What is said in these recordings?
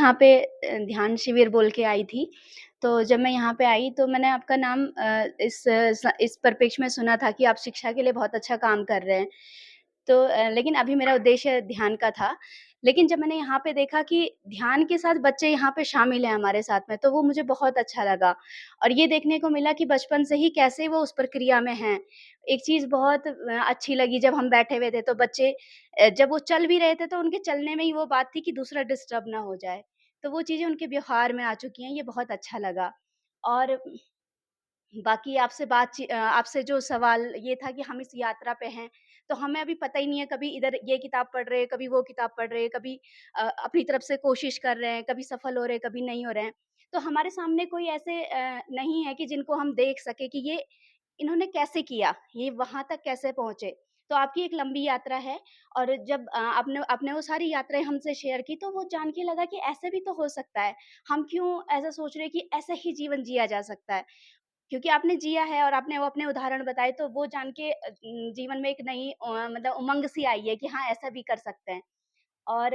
यहाँ पे ध्यान शिविर बोल के आई थी। तो जब मैं यहाँ पे आई तो मैंने आपका नाम इस परिप्रेक्ष्य में सुना था कि आप शिक्षा के लिए बहुत अच्छा काम कर रहे हैं। तो लेकिन अभी मेरा उद्देश्य ध्यान का था। लेकिन जब मैंने यहाँ पे देखा कि ध्यान के साथ बच्चे यहाँ पे शामिल हैं हमारे साथ में, तो वो मुझे बहुत अच्छा लगा और ये देखने को मिला कि बचपन से ही कैसे वो उस प्रक्रिया में हैं। एक चीज़ बहुत अच्छी लगी जब हम बैठे हुए थे तो बच्चे जब वो चल भी रहे थे तो उनके चलने में ही वो बात थी कि दूसरा डिस्टर्ब ना हो जाए। तो वो चीज़ें उनके व्यवहार में आ चुकी हैं, ये बहुत अच्छा लगा। और बाकी आपसे जो सवाल ये था कि हम इस यात्रा पे हैं, तो हमें अभी पता ही नहीं है, कभी इधर ये किताब पढ़ रहे हैं, कभी वो किताब पढ़ रहे हैं, कभी अपनी तरफ से कोशिश कर रहे हैं, कभी सफल हो रहे हैं, कभी नहीं हो रहे हैं। तो हमारे सामने कोई ऐसे नहीं है कि जिनको हम देख सकें कि ये इन्होंने कैसे किया, ये वहाँ तक कैसे पहुँचे। तो आपकी एक लंबी यात्रा है और जब आपने आपने वो सारी यात्राएँ हमसे शेयर की, तो वो जान के लगा कि ऐसे भी तो हो सकता है। हम क्यों ऐसा सोच रहे हैं कि ऐसा ही जीवन जिया जा सकता है। क्योंकि आपने जिया है और आपने वो अपने उदाहरण बताए तो वो जान के जीवन में एक नई मतलब उमंग सी आई है कि हाँ, ऐसा भी कर सकते हैं। और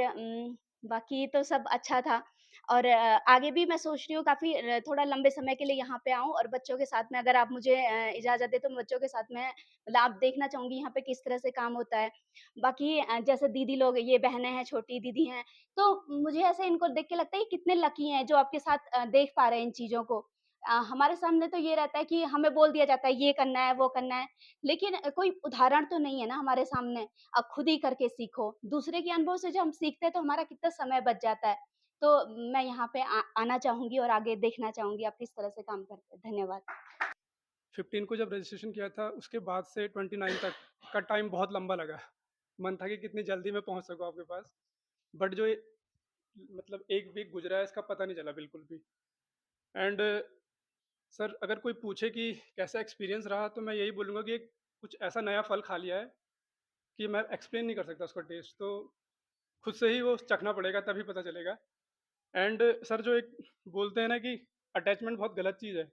बाकी तो सब अच्छा था और आगे भी मैं सोच रही हूँ काफ़ी थोड़ा लंबे समय के लिए यहाँ पे आऊँ और बच्चों के साथ में अगर आप मुझे इजाज़त दें तो मैं बच्चों के साथ में मतलब आप देखना चाहूँगी यहाँ पे किस तरह से काम होता है। बाकी जैसे दीदी लोग ये बहनें हैं, छोटी दीदी हैं, तो मुझे ऐसे इनको देख के लगता है कि कितने लकी हैं जो आपके साथ देख पा रहे हैं इन चीज़ों को। हमारे सामने तो ये रहता है कि हमें बोल दिया जाता है ये करना है, वो करना है, लेकिन कोई उदाहरण तो नहीं है ना हमारे सामने। अब खुद ही करके सीखो। दूसरे के अनुभव से जब हम सीखते हैं तो हमारा कितना समय बच जाता है। तो मैं यहाँ पे आना चाहूँगी और आगे देखना चाहूँगी आप किस तरह से काम करते हैं। धन्यवाद। 15 को जब रजिस्ट्रेशन किया था, उसके बाद से 29 तक का टाइम बहुत लंबा लगा। मन था कि कितनी जल्दी मैं पहुँच सकूँ आपके पास। बट जो ये मतलब 1 वीक गुज़रा है, इसका पता नहीं चला बिल्कुल भी। एंड सर, अगर कोई पूछे कि कैसा एक्सपीरियंस रहा, तो मैं यही बोलूँगा कि एक कुछ ऐसा नया फल खा लिया है कि मैं एक्सप्लेन नहीं कर सकता उसका टेस्ट। तो खुद से ही वो चखना पड़ेगा, तभी पता चलेगा। एंड सर, जो एक बोलते हैं ना कि अटैचमेंट बहुत गलत चीज़ है,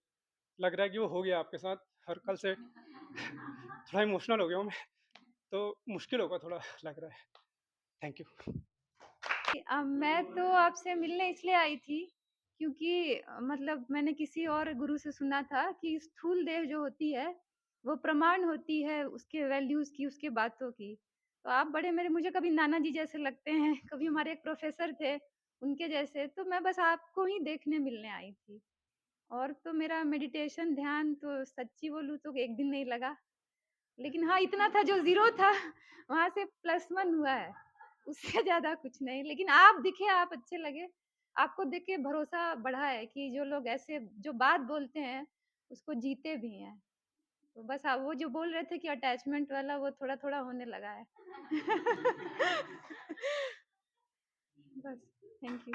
लग रहा है कि वो हो गया आपके साथ। और कल से थोड़ा इमोशनल हो गया हूँ मैं, तो मुश्किल होगा थोड़ा, लग रहा है। Thank you. मैं तो आपसे मिलने इसलिए आई थी क्योंकि मतलब मैंने किसी और गुरु से सुना था कि स्थूल देह जो होती है वो प्रमाण होती है उसके वैल्यूज की, उसके बातों की। तो आप बड़े मेरे मुझे कभी नाना जी जैसे लगते हैं, कभी हमारे एक प्रोफेसर थे उनके जैसे। तो मैं बस आपको ही देखने मिलने आई थी। और तो मेरा मेडिटेशन ध्यान तो सच्ची बोलूं तो एक दिन नहीं लगा, लेकिन हाँ इतना था जो ज़ीरो था वहाँ से +1 हुआ है, उससे ज़्यादा कुछ नहीं। लेकिन आप दिखे, आप अच्छे लगे, आपको देख के भरोसा बढ़ा है कि जो लोग ऐसे जो बात बोलते हैं, उसको जीते भी हैं। तो बस आप वो जो बोल रहे थे कि अटैचमेंट वाला वो थोड़ा-थोड़ा होने लगा है। बस, थैंक यू।